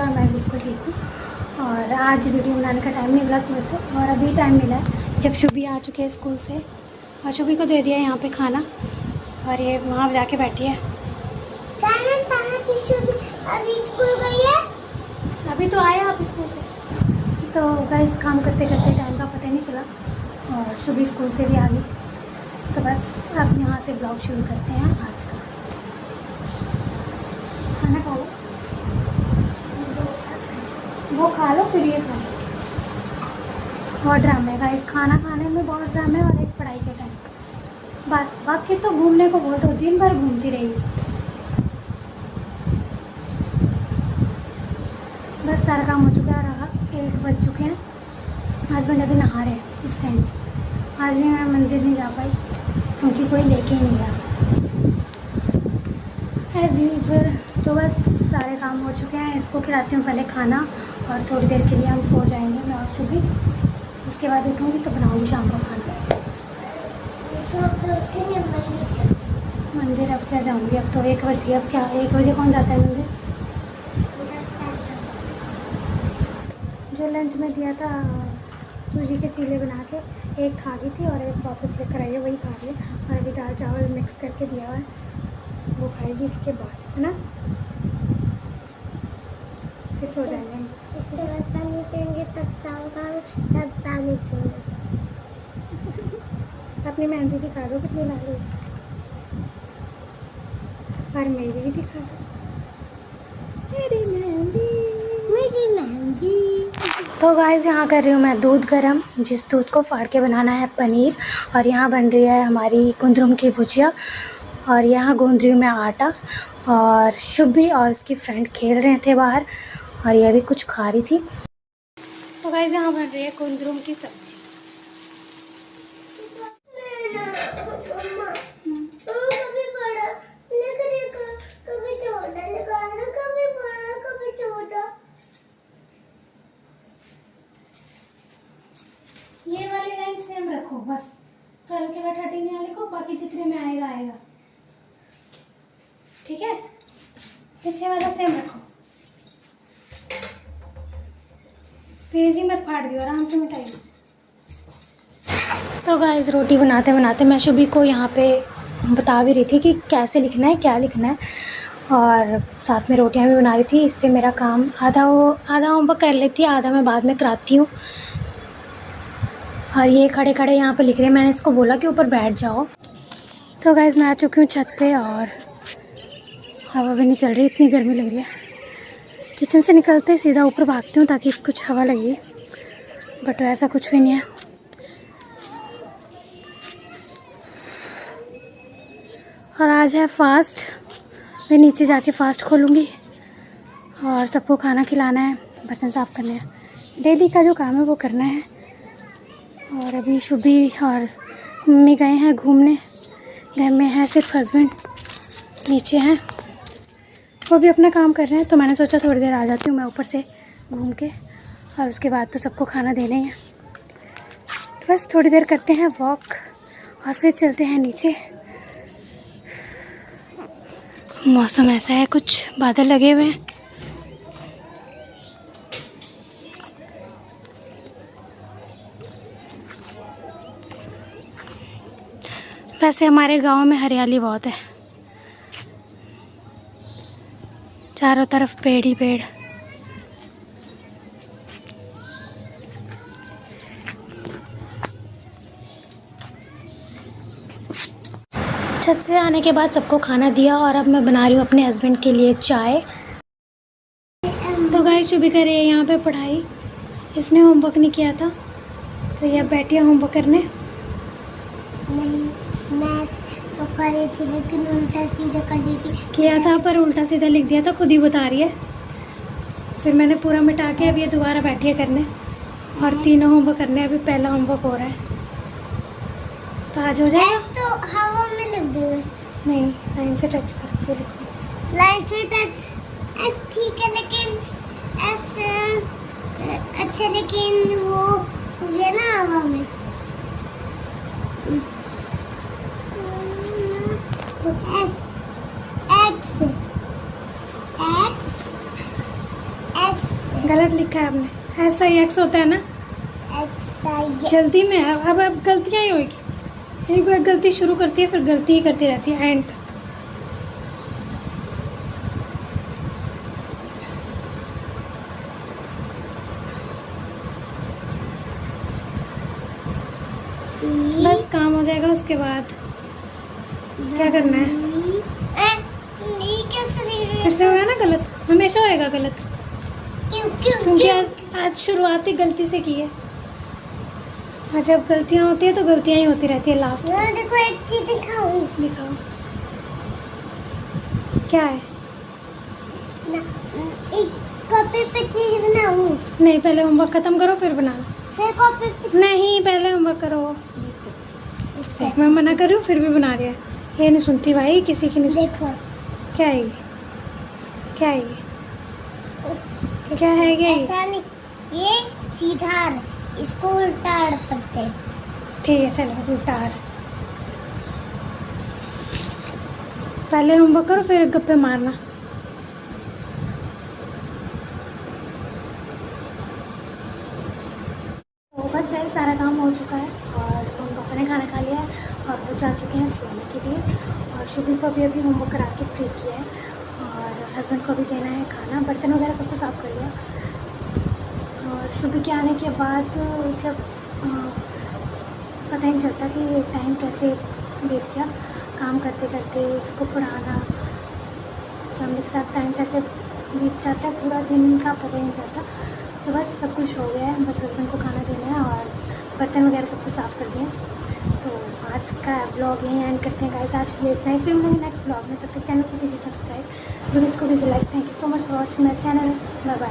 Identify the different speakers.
Speaker 1: और मैं बिल्कुल ठीक हूँ। और आज वीडियो बनाने का टाइम नहीं मिला सुबह से, और अभी टाइम मिला है जब शुभी आ चुके हैं स्कूल से। और शुभी को दे दिया यहाँ पे खाना, और ये वहाँ जाके बैठी है।
Speaker 2: अभी स्कूल गई है?
Speaker 1: अभी तो आए आप स्कूल से। तो गाइस काम करते करते टाइम का पता नहीं चला, और शुभी स्कूल से भी आ गई। तो बस अब यहाँ से ब्लॉग शुरू करते हैं आज का। खाना खा लो, वो खा लो फिर ये खा लो। बहुत ड्रामे गाइस, खाना खाने में बहुत ड्रामे, और एक पढ़ाई के टाइम बस। बाकी तो घूमने को बोल दो, दिन भर घूमती रही। बस सारा काम हो चुका है, रहा 1 बज चुके हैं। हस्बैंड अभी नहा रहे हैं इस टाइम। आज भी मैं मंदिर नहीं जा पाई क्योंकि कोई लेके ही नहीं गया एज यूजल। तो बस सारे काम हो चुके हैं। इसको खिलाती हूँ पहले खाना, और थोड़ी देर के लिए हम सो जाएंगे मैं और शुभी। उसके बाद उठूँगी तो बनाऊँगी शाम को खाना। मंदिर अब क्या जाऊँगी, अब तो 1 बजे। अब क्या 1 बजे कौन जाता है मंदिर? जो लंच में दिया था सूजी के चीले बना के, एक खा गई थी और एक वापस लेकर आई है, वही खा रही है। और अभी दाल चावल मिक्स करके दिया हुआ है, वो खाएगी इसके बाद, है ना? फिर सो जाएंगे हम।
Speaker 2: इसके बाद पानी पियेंगे, तब चावल खाएंगे, तब पानी पियेंगे।
Speaker 1: अपनी मेहंदी दिखा दो कितनी लाली है, और मेरी भी दिखा दो, मेरी मेहंदी,
Speaker 2: मेरी मेहंदी।
Speaker 1: तो गाइस यहाँ कर रही हूँ मैं दूध गरम, जिस दूध को फाड़ के बनाना है पनीर। और यहाँ बन रही है हमारी कुंदरुम की भुजिया, और यहाँ गूंद रही हूँ मैं आटा। और शुभी और उसकी फ्रेंड खेल रहे थे बाहर, और ये भी कुछ खा रही थी। तो गाइस यहाँ बन रही है कुंदरुम की सब्जी। ये वाली लाइन सेम रखो बस, 12 के बाद 13 यहाँ लिखो, बाकी जितने में आएगा आएगा, ठीक है? पीछे वाला सेम रखो, पेज ही मत फाड़ दियो, आराम से मिटाइए। तो गाइस रोटी बनाते बनाते मैं शुभी को यहाँ पे बता भी रही थी कि कैसे लिखना है, क्या लिखना है, और साथ में रोटियाँ भी बना रही थी। इससे मेरा काम आधा होमवर्क कर लेती है, आधा मैं बाद में कराती हूँ। और ये खड़े खड़े यहाँ पे लिख रहे हैं, मैंने इसको बोला कि ऊपर बैठ जाओ। तो गाइस मैं आ चुकी हूँ छत पे, और हवा भी नहीं चल रही, इतनी गर्मी लग रही है। किचन से निकलते सीधा ऊपर भागती हूँ ताकि कुछ हवा लगे, बट ऐसा कुछ भी नहीं है। और आज है फास्ट, मैं नीचे जाके फास्ट खोलूँगी, और सबको खाना खिलाना है, बर्तन साफ़ करने हैं, डेली का जो काम है वो करना है। और अभी शुभी और मम्मी गए हैं घूमने, घर में है सिर्फ हस्बैंड, नीचे हैं, वो भी अपना काम कर रहे हैं। तो मैंने सोचा थोड़ी देर आ जाती हूँ मैं ऊपर से घूम के, और उसके बाद तो सबको खाना देना ही है। तो बस थोड़ी देर करते हैं वॉक, और फिर चलते हैं नीचे। मौसम ऐसा है, कुछ बादल लगे हुए हैं। वैसे हमारे गांव में हरियाली बहुत है, चारों तरफ पेड़ ही पेड़। छत से आने के बाद सबको खाना दिया, और अब मैं बना रही हूँ अपने हस्बैंड के लिए चाय। तो गाइस शुभी कर रही है यहाँ पे पढ़ाई, इसने होमवर्क नहीं किया था, तो ये अब बैठी है होमवर्क करने।
Speaker 2: नहीं, मैं तो कर रही थी लेकिन उल्टा सीधा कर दी थी।
Speaker 1: किया था पर उल्टा सीधा लिख दिया था, खुद ही बता रही है। फिर मैंने पूरा मिटा के अब ये दोबारा बैठी है करने, और 3 होमवर्क करने, अभी पहला होमवर्क हो रहा है। तो आज हो जाएगा।
Speaker 2: तो हवा में लिख दो।
Speaker 1: नहीं, लाइन से टच करके लिखो।
Speaker 2: लाइन से टच एस ठीक है, लेकिन एस अच्छा, लेकिन वो ये ना हवा में एस एक्स एक्स एस
Speaker 1: गलत लिखा है आपने, ऐसा ही एक्स होता है ना।
Speaker 2: एक्स
Speaker 1: जल्दी में अब गलतियाँ ही होगी, एक बार गलती शुरू करती है फिर गलती ही करती रहती है एंड तक। बस काम हो जाएगा उसके बाद क्या करना है।
Speaker 2: नहीं कैसे लिख रही
Speaker 1: फिर से होगा ना गलत, हमेशा होएगा गलत,
Speaker 2: क्यों क्यों
Speaker 1: क्योंकि आज शुरुआत ही गलती से की है। और जब गलतियाँ होती है तो गलतियाँ ही होती रहती है लास्ट।
Speaker 2: मैं देखो एक चीज दिखाऊं।
Speaker 1: दिखाओ क्या है।
Speaker 2: ना एक कॉपी पे चीज बनाऊं,
Speaker 1: नहीं, पहले होमवर्क खत्म करो फिर बनाना।
Speaker 2: फिर कॉपी पे
Speaker 1: नहीं, पहले होमवर्क करो। देख मैं मना कर रही हूँ फिर भी बना रही है, ये नहीं सुनती भाई किसी की नहीं।
Speaker 2: देखो
Speaker 1: क्या है ये, क्या है ये, क्या है ये।
Speaker 2: ऐसा नहीं, ये सीधा इसको उल्टा पड़ते।
Speaker 1: ठीक है चलो उतार, पहले होमवर्क करो फिर गप्पे मारना। तो बस है, सारा काम हो चुका है और हम पापा ने खाना खा लिया है और वो जा चुके हैं सोने के लिए। और शुभी को अभी होमवर्क करा के फ्री किया है और हस्बैंड को भी देना है खाना, बर्तन वगैरह सब कुछ साफ कर लिया। और शुभी के आने के बाद जब पता ही नहीं चलता कि टाइम कैसे बीत गया, काम करते करते इसको पढ़ाना, फैमिली के साथ टाइम कैसे बीत जाता है, पूरा दिन का पता ही नहीं चलता। तो बस सब कुछ हो गया है, बस हस्बैंड को खाना देना है और बर्तन वगैरह सब कुछ साफ़ कर दिए। तो आज का ब्लॉग यहीं एंड करते हैं गाइस, आज के लिए इतना ही, फिर मिलेंगे नेक्स्ट ब्लॉग में। तब तक चैनल को कीजिए सब्सक्राइब, वीडियोज़ को कीजिए like. Thank you so much for watching my channel, bye bye.